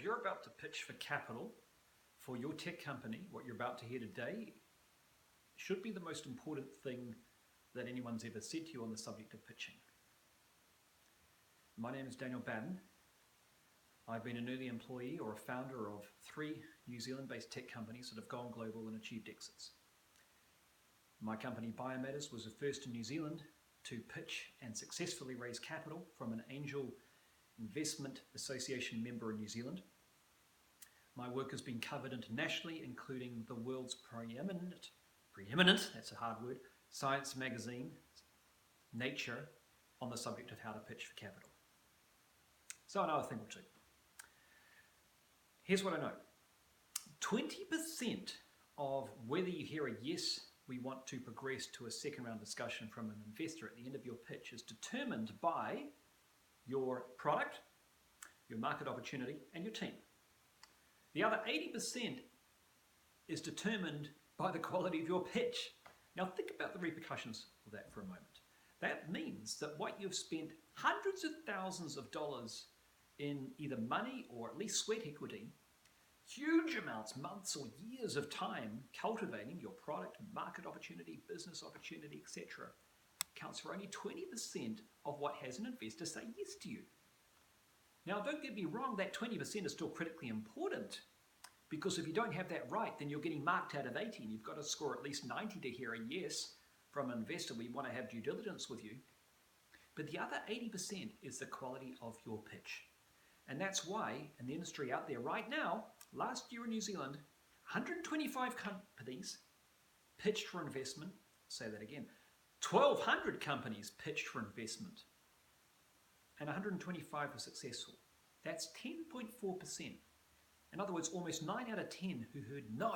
you're about to pitch for capital for your tech company, what you're about to hear today should be the most important thing that anyone's ever said to you on the subject of pitching. My name is Daniel Batten. I've been an early employee or a founder of 3 New Zealand-based tech companies that have gone global and achieved exits. My company Biomatters was the first in New Zealand to pitch and successfully raise capital from an angel investment association member in New Zealand. My work has been covered internationally, including the world's preeminent, that's a hard word, science magazine, Nature, on the subject of how to pitch for capital. So I know a thing or two. Here's what I know. 20% of whether you hear a yes, we want to progress to a second round discussion from an investor at the end of your pitch is determined by your product, your market opportunity, and your team. The other 80% is determined by the quality of your pitch. Now think about the repercussions of that for a moment. That means that what you've spent hundreds of thousands of dollars in either money or at least sweat equity, huge amounts, months or years of time cultivating your product, market opportunity, business opportunity, etc., counts for only 20% of what has an investor say yes to you. Now, don't get me wrong, that 20% is still critically important, because if you don't have that right, then you're getting marked out of 80 and you've got to score at least 90 to hear a yes from an investor. We want to have due diligence with you. But the other 80% is the quality of your pitch. And that's why in the industry out there right now, last year in New Zealand, 125 companies pitched for investment. Say that again. 1,200 companies pitched for investment and 125 were successful. That's 10.4%. In other words, almost 9 out of 10 who heard no.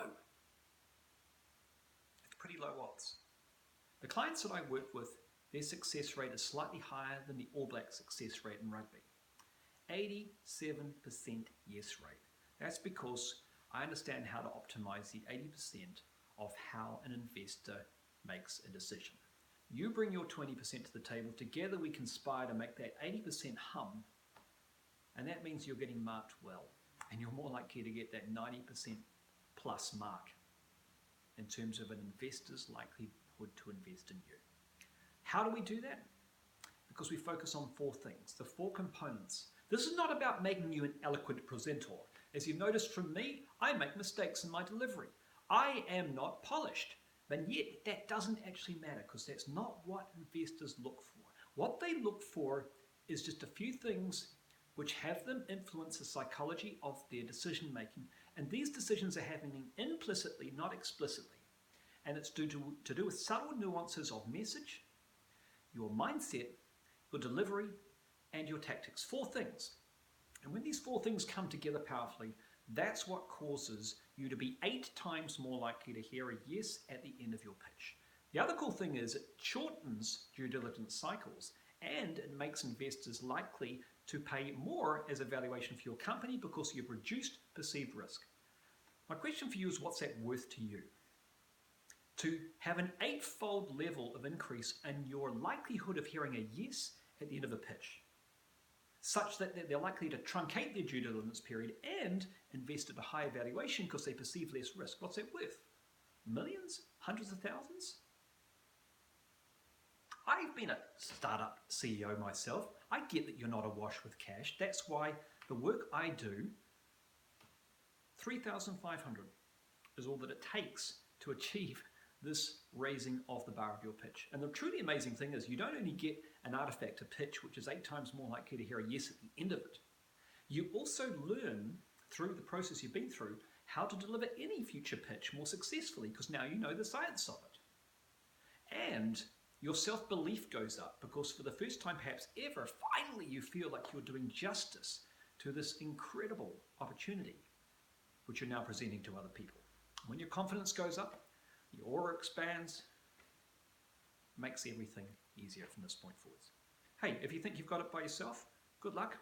It's pretty low odds. The clients that I work with, their success rate is slightly higher than the All Blacks success rate in rugby. 87% yes rate. That's because I understand how to optimize the 80% of how an investor makes a decision. You bring your 20% to the table, together we conspire to make that 80% hum, and that means you're getting marked well, and you're more likely to get that 90% plus mark in terms of an investor's likelihood to invest in you. How do we do that? Because we focus on 4 things, the 4 components. This is not about making you an eloquent presenter. As you've noticed from me, I make mistakes in my delivery. I am not polished. But yet, that doesn't actually matter, because that's not what investors look for. What they look for is just a few things which have them influence the psychology of their decision making. And these decisions are happening implicitly, not explicitly. And it's to do with subtle nuances of message, your mindset, your delivery, and your tactics. 4 things. And when these 4 things come together powerfully, that's what causes you to be 8 times more likely to hear a yes at the end of your pitch. The other cool thing is it shortens due diligence cycles, and it makes investors likely to pay more as a valuation for your company because you've reduced perceived risk. My question for you is, what's that worth to you? To have an 8-fold level of increase in your likelihood of hearing a yes at the end of a pitch, such that they're likely to truncate their due diligence period and invest at a higher valuation because they perceive less risk. What's that worth? Millions? Hundreds of thousands? I've been a startup CEO myself. I get that you're not awash with cash. That's why the work I do, 3,500 is all that it takes to achieve this raising of the bar of your pitch. And the truly amazing thing is you don't only get an artifact to pitch, which is 8 times more likely to hear a yes at the end of it. You also learn through the process you've been through how to deliver any future pitch more successfully, because now you know the science of it. And your self-belief goes up because for the first time perhaps ever, finally you feel like you're doing justice to this incredible opportunity which you're now presenting to other people. When your confidence goes up, your aura expands, makes everything easier from this point forwards. Hey, if you think you've got it by yourself, good luck.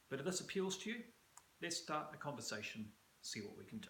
But if this appeals to you, let's start a conversation, see what we can do.